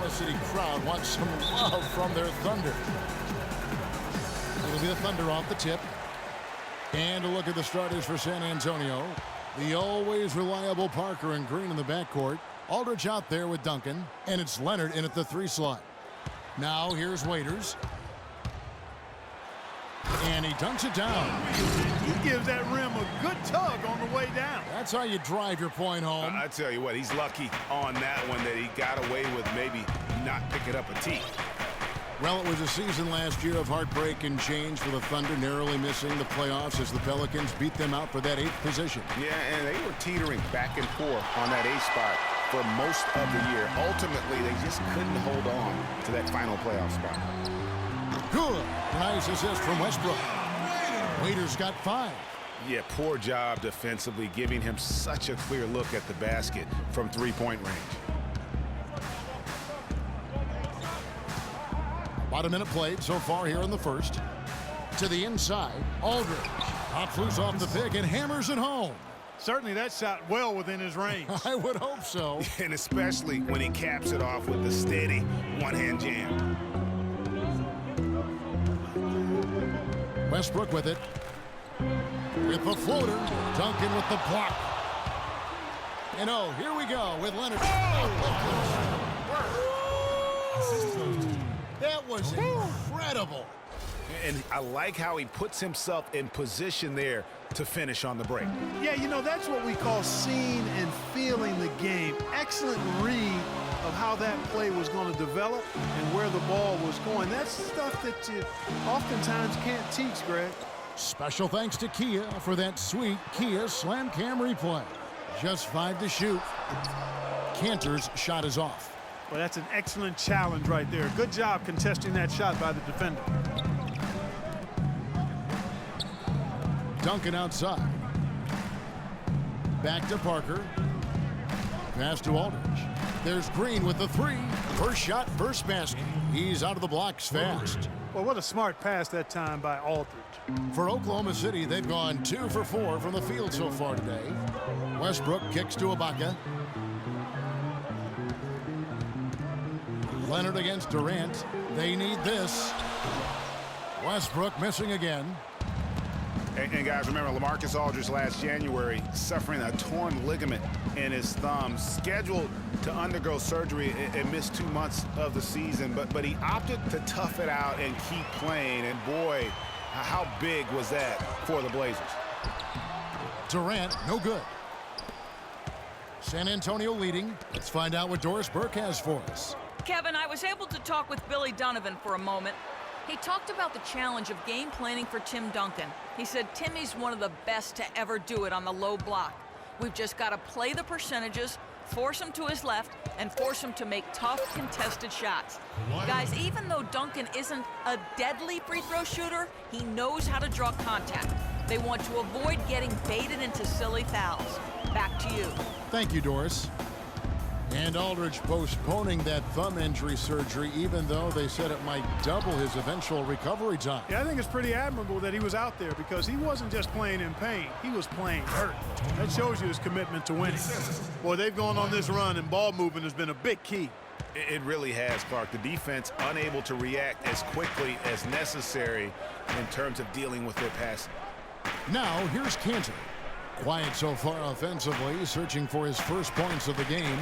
Oklahoma City crowd wants some love from their Thunder. It'll be the Thunder off the tip. And a look at the starters for San Antonio. The always reliable Parker and Green in the backcourt. Aldridge out there with Duncan. And it's Leonard in at the 3 slot. Now here's Waiters. And he dunks it down. He gives that rim a good tug on the way down. That's how you drive your point home. I tell you what, he's lucky on that one that he got away with maybe not picking up a tee. Well, it was a season last year of heartbreak and change for the Thunder, narrowly missing the playoffs as the Pelicans beat them out for that 8th position. Yeah, and they were teetering back and forth on that 8th spot for most of the year. Ultimately, they just couldn't hold on to that final playoff spot. Good. Nice assist from Westbrook. Waiters got 5. Yeah, poor job defensively, giving him such a clear look at the basket from 3-point range. About a minute played so far here in the first. To the inside, Aldridge. Pops loose off the pick and hammers it home. Certainly that shot well within his range. I would hope so. And especially when he caps it off with the steady one-hand jam. Westbrook with it. With the floater. Duncan with the block. And oh, here we go with Leonard. That was incredible. And I like how he puts himself in position there to finish on the break. Yeah, you know, that's what we call seeing and feeling the game. Excellent read of how that play was going to develop and where the ball was going. That's stuff that you oftentimes can't teach, Greg. Special thanks to Kia for that sweet Kia Slam Cam replay. Just 5 to shoot. Cantor's shot is off. Well, that's an excellent challenge right there. Good job contesting that shot by the defender. Duncan outside. Back to Parker. Pass to Aldridge. There's Green with the 3. First shot, first basket. He's out of the blocks fast. Well, what a smart pass that time by Aldridge. For Oklahoma City, they've gone 2 for 4 from the field so far today. Westbrook kicks to Ibaka. Leonard against Durant. They need this. Westbrook missing again. And guys, remember, LaMarcus Aldridge last January suffering a torn ligament in his thumb, scheduled to undergo surgery and miss 2 months of the season, but he opted to tough it out and keep playing, and boy, how big was that for the Blazers. Durant, no good. San Antonio leading. Let's find out what Doris Burke has for us. Kevin, I was able to talk with Billy Donovan for a moment. He talked about the challenge of game planning for Tim Duncan. He said Timmy's one of the best to ever do it on the low block. We've just got to play the percentages, force him to his left, and force him to make tough, contested shots. Guys, even though Duncan isn't a deadly free throw shooter, he knows how to draw contact. They want to avoid getting baited into silly fouls. Back to you. Thank you, Doris. And Aldridge postponing that thumb injury surgery, even though they said it might double his eventual recovery time. Yeah, I think it's pretty admirable that he was out there because he wasn't just playing in pain. He was playing hurt. That shows you his commitment to winning. Boy, they've gone on this run, and ball movement has been a big key. It really has, Clark. The defense unable to react as quickly as necessary in terms of dealing with their passing. Now, here's Cantor. Quiet so far offensively, searching for his first points of the game.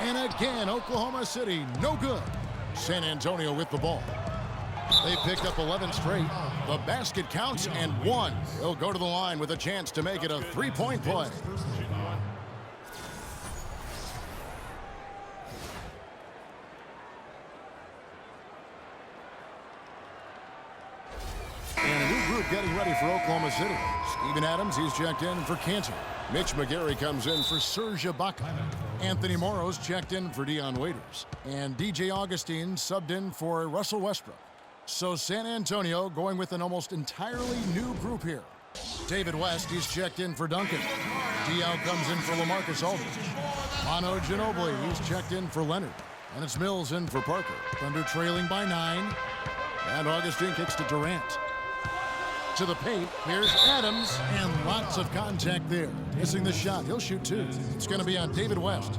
And again, Oklahoma City, no good. San Antonio with the ball. They picked up 11 straight. The basket counts and 1. He'll go to the line with a chance to make it a 3-point play. And a new group getting ready for Oklahoma City. Steven Adams, he's checked in for Cantor. Mitch McGarry comes in for Serge Ibaka. Anthony Morrow's checked in for Dion Waiters. And DJ Augustine subbed in for Russell Westbrook. So San Antonio going with an almost entirely new group here. David West, he's checked in for Duncan. Diao comes in for LaMarcus Aldridge. Manu Ginobili, he's checked in for Leonard. And it's Mills in for Parker. Thunder trailing by 9. And Augustine kicks to Durant. To the paint, here's Adams, and lots of contact there. Missing the shot, he'll shoot 2. It's going to be on David West.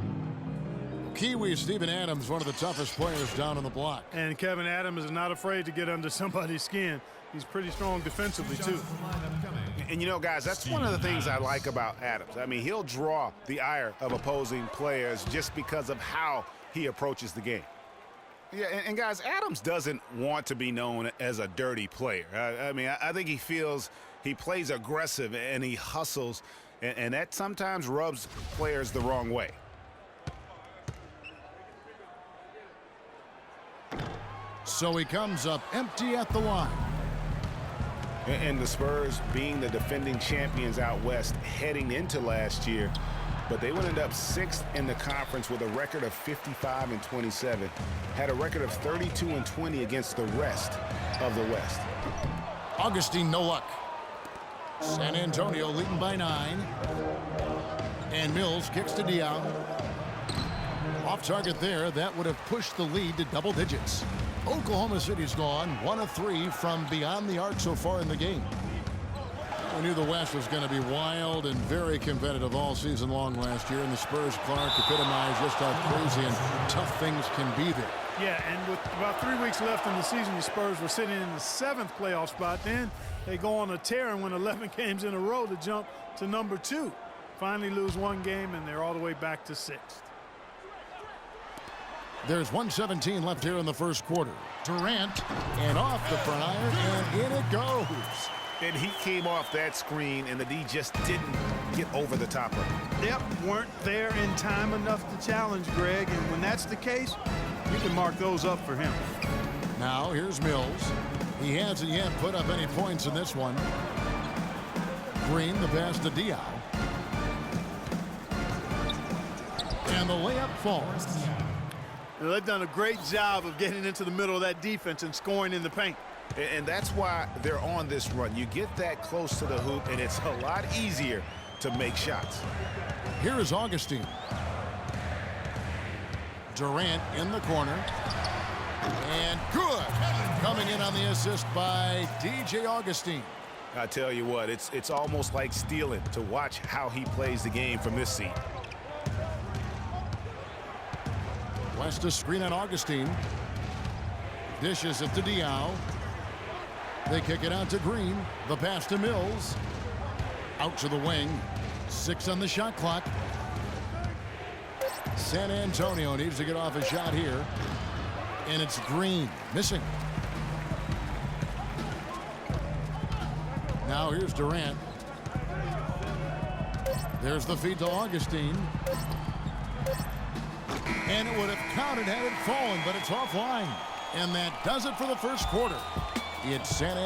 Kiwi Steven Adams, one of the toughest players down on the block. And Kevin Adams is not afraid to get under somebody's skin. He's pretty strong defensively, too. And, you know, guys, that's one of the things I like about Adams. I mean, he'll draw the ire of opposing players just because of how he approaches the game. Yeah, and guys, Adams doesn't want to be known as a dirty player. I mean, I think he feels he plays aggressive and he hustles, and that sometimes rubs players the wrong way. So he comes up empty at the line. And the Spurs being the defending champions out west heading into last year, but they would end up 6th in the conference with a record of 55-27, had a record of 32-20 against the rest of the West. Augustine, no luck. San Antonio leading by 9. And Mills kicks to Diao. Off target there. That would have pushed the lead to double digits. Oklahoma City's gone 1 of 3 from beyond the arc so far in the game. We knew the West was going to be wild and very competitive all season long last year, and the Spurs, Clark, epitomized just how crazy and tough things can be there. Yeah, and with about 3 weeks left in the season, the Spurs were sitting in the 7th playoff spot. Then they go on a tear and win 11 games in a row to jump to number 2. Finally lose 1 game, and they're all the way back to 6th. There's 1:17 left here in the first quarter. Durant, and off the front iron, and in it goes. And he came off that screen, and the D just didn't get over the top of it. Yep, weren't there in time enough to challenge Greg, and when that's the case, you can mark those up for him. Now here's Mills. He hasn't yet put up any points in this one. Green, the pass to Diao. And the layup falls. Now, they've done a great job of getting into the middle of that defense and scoring in the paint. And that's why they're on this run. You get that close to the hoop, and it's a lot easier to make shots. Here is Augustine. Durant in the corner. And good. Coming in on the assist by DJ Augustine. I tell you what, it's almost like stealing to watch how he plays the game from this seat. West a screen on Augustine. Dishes it to Diao. They kick it out to Green. The pass to Mills. Out to the wing. 6 on the shot clock. San Antonio needs to get off a shot here. And it's Green missing. Now here's Durant. There's the feed to Augustine. And it would have counted had it fallen, but it's offline. And that does it for the first quarter. It's San